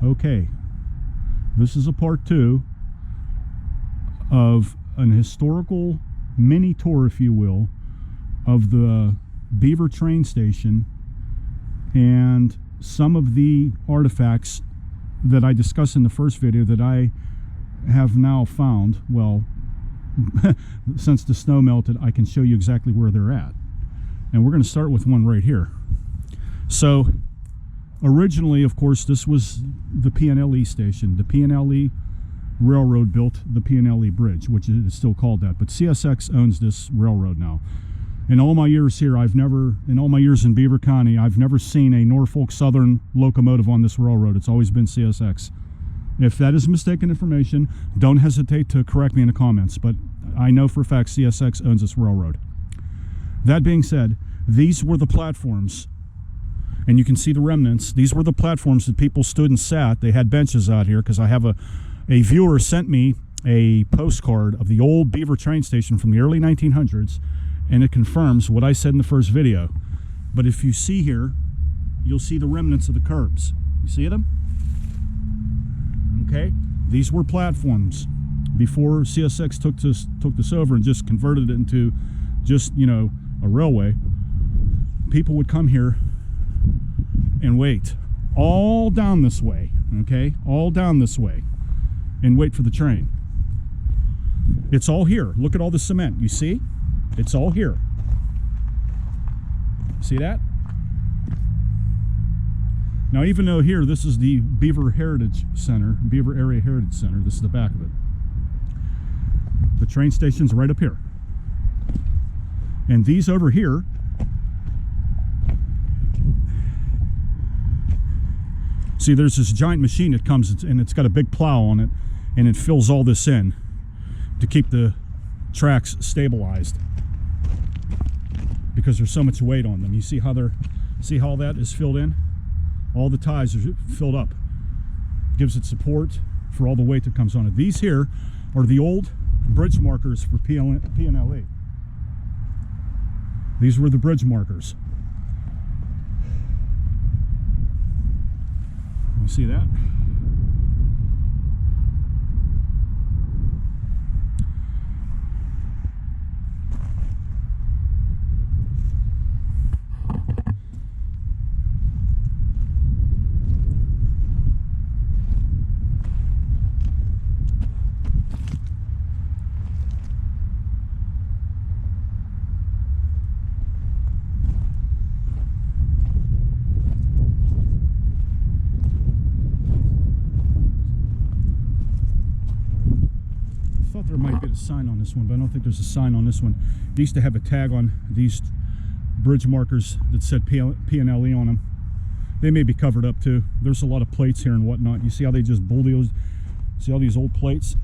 Okay, this is a part 2 of an historical mini tour, if you will, of the Beaver train station and some of the artifacts that I discussed in the first video that I have now found. Well, since the snow melted, I can show you exactly where they're at. And we're going to start with one right here. So originally, of course, this was the P&LE station. The P&LE Railroad built the P&LE Bridge, which is still called that. But CSX owns this railroad now. In all my years here, in all my years in Beaver County, I've never seen a Norfolk Southern locomotive on this railroad. It's always been CSX. If that is mistaken information, don't hesitate to correct me in the comments. But I know for a fact CSX owns this railroad. That being said, these were the platforms. And you can see the remnants. These were the platforms that people stood and sat. They had benches out here because I have a viewer sent me a postcard of the old Beaver train station from the early 1900s, and it confirms what I said in the first video. But if you see here, you'll see the remnants of the curbs. You see them? Okay? These were platforms before CSX took this over and just converted it into just, you know, a railway. People would come here and wait all down this way, okay? All down this way, and wait for the train. It's all here. Look at all the cement. You see? It's all here. See that? Now, even though here, this is the Beaver Heritage Center, Beaver Area Heritage Center, this is the back of it. The train station's right up here. And these over here, see, there's this giant machine that comes, and it's got a big plow on it, and it fills all this in to keep the tracks stabilized because there's so much weight on them. You see how that is filled in? All the ties are filled up. Gives it support for all the weight that comes on it. These here are the old bridge markers for P&LE. These were the bridge markers. You see that? There might be a sign on this one, but I don't think there's a sign on this one. They used to have a tag on these bridge markers that said P&LE on them. They may be covered up too. There's a lot of plates here and whatnot. You see how they just bulldoze? See all these old plates?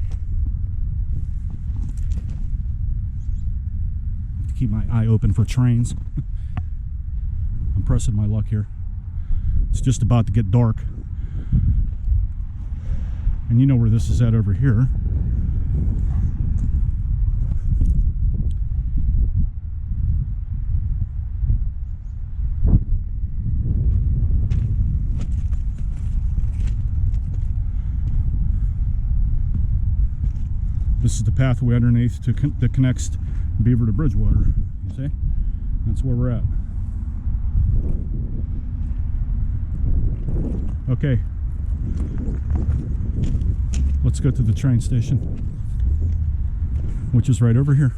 I have to keep my eye open for trains. I'm pressing my luck here. It's just about to get dark. And you know where this is at over here. This is the pathway underneath that connects Beaver to Bridgewater. You see? That's where we're at. Okay. Let's go to the train station, which is right over here.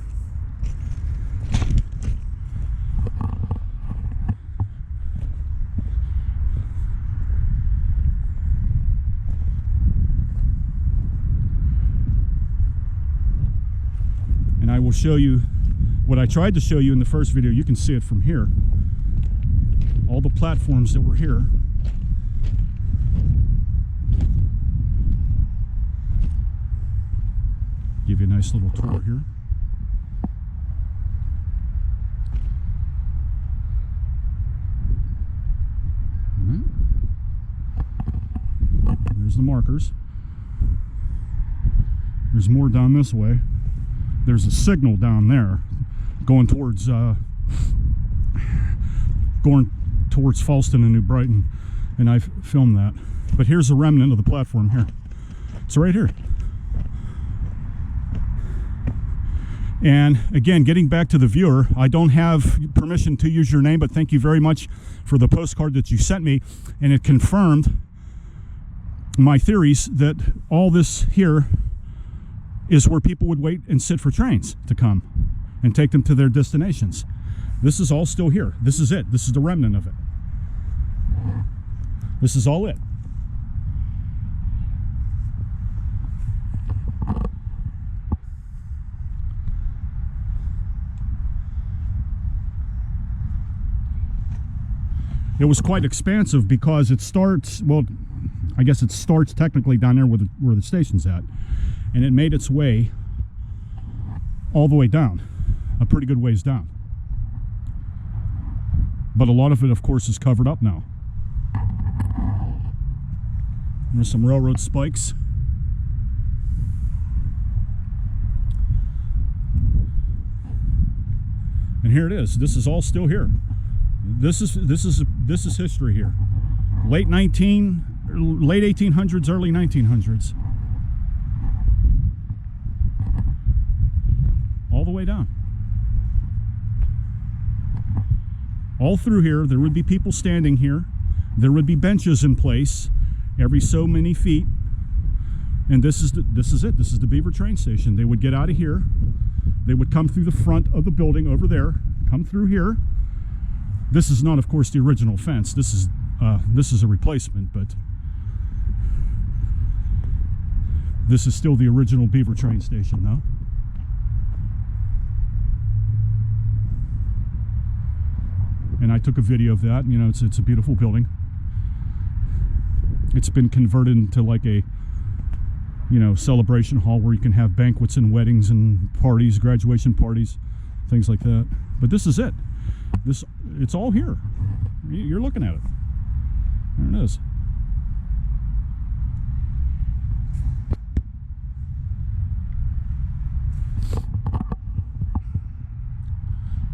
And I will show you what I tried to show you in the first video. You can see it from here. All the platforms that were here. Give you a nice little tour here. There's the markers. There's more down this way. There's a signal down there going towards Falston and New Brighton, and I've filmed that. But here's a remnant of the platform here. It's right here. And again, getting back to the viewer, I don't have permission to use your name, but thank you very much for the postcard that you sent me. And it confirmed my theories that all this here is where people would wait and sit for trains to come and take them to their destinations. This is all still here. This is it. This is the remnant of it. This is all it. It was quite expansive because it starts, well, I guess it starts technically down there where the station's at. And it made its way all the way down, a pretty good ways down. But a lot of it, of course, is covered up now. There's some railroad spikes. And here it is. This is all still here. This is history here. Late 1800s, early 1900s. All the way down. All through here, there would be people standing here. There would be benches in place every so many feet. And this is it. This is the Beaver train station. They would get out of here. They would come through the front of the building over there, come through here. This is not, of course, the original fence. This is a replacement, but this is still the original Beaver train station, though. And I took a video of that. You know, it's a beautiful building. It's been converted into like a, you know, celebration hall where you can have banquets and weddings and parties, graduation parties, things like that. But this is it. It's all here. You're looking at it. There it is.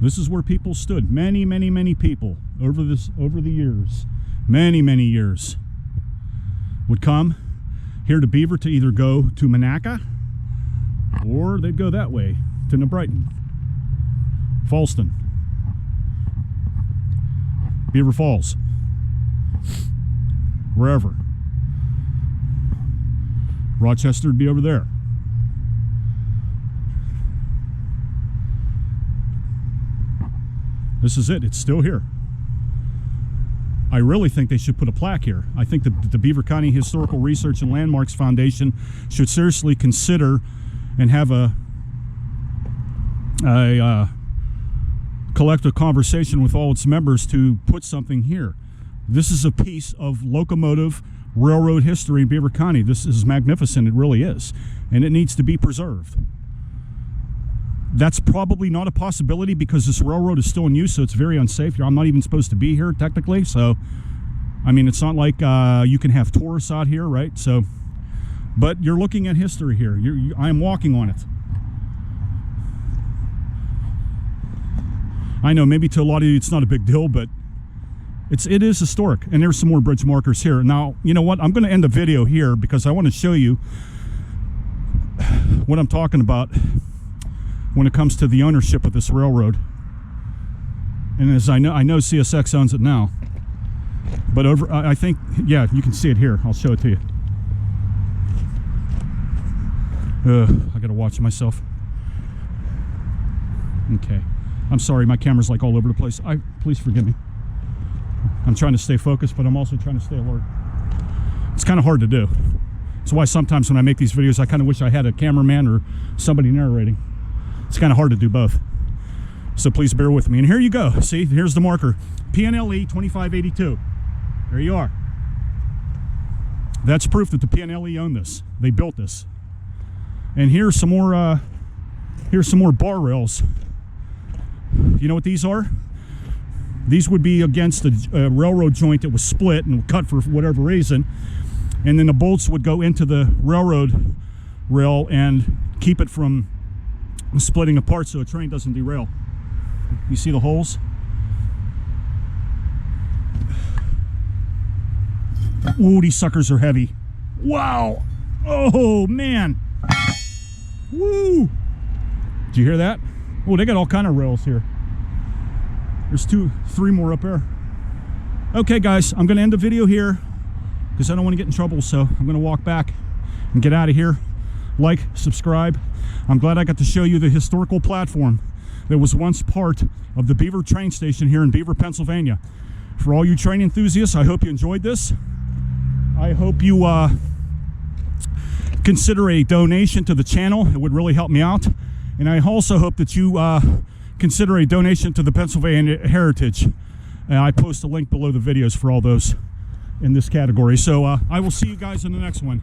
This is where people stood. Many, many, many people over the years, many, many years, would come here to Beaver to either go to Monaca or they'd go that way to New Brighton, Falston, Beaver Falls, wherever. Rochester would be over there. This is it. It's still here. I really think they should put a plaque here. I think that the Beaver County Historical Research and Landmarks Foundation should seriously consider and have a collective conversation with all its members to put something here. This is a piece of locomotive railroad history in Beaver County. This is magnificent. It really is. And it needs to be preserved. That's probably not a possibility because this railroad is still in use, so it's very unsafe. I'm not even supposed to be here technically. So, I mean, it's not like you can have tourists out here, right? So, but you're looking at history here. I am walking on it. I know maybe to a lot of you it's not a big deal, but it is historic. And there's some more bridge markers here. Now, you know what? I'm going to end the video here because I want to show you what I'm talking about when it comes to the ownership of this railroad. And as I know CSX owns it now. But I think, yeah, you can see it here. I'll show it to you. I gotta watch myself. Okay. I'm sorry, my camera's like all over the place. Please forgive me. I'm trying to stay focused, but I'm also trying to stay alert. It's kind of hard to do. That's why sometimes when I make these videos, I kind of wish I had a cameraman or somebody narrating. It's kind of hard to do both. So please bear with me. And here you go. See, here's the marker. PNLE 2582. There you are. That's proof that the PNLE owned this. They built this. And here's some more bar rails. You know what these are? These would be against a railroad joint that was split and cut for whatever reason. And then the bolts would go into the railroad rail and keep it from splitting apart so a train doesn't derail. You see the holes? Ooh, these suckers are heavy. Wow. Oh, man. Woo. Did you hear that? Oh, they got all kind of rails here. There's 3 more up there. Okay, guys, I'm going to end the video here because I don't want to get in trouble, so I'm going to walk back and get out of here. Like, subscribe. I'm glad I got to show you the historical platform that was once part of the Beaver train station here in Beaver, Pennsylvania. For all you train enthusiasts, I hope you enjoyed this. I hope you consider a donation to the channel. It would really help me out. And I also hope that you consider a donation to the Pennsylvania Heritage. I post a link below the videos for all those in this category. So I will see you guys in the next one.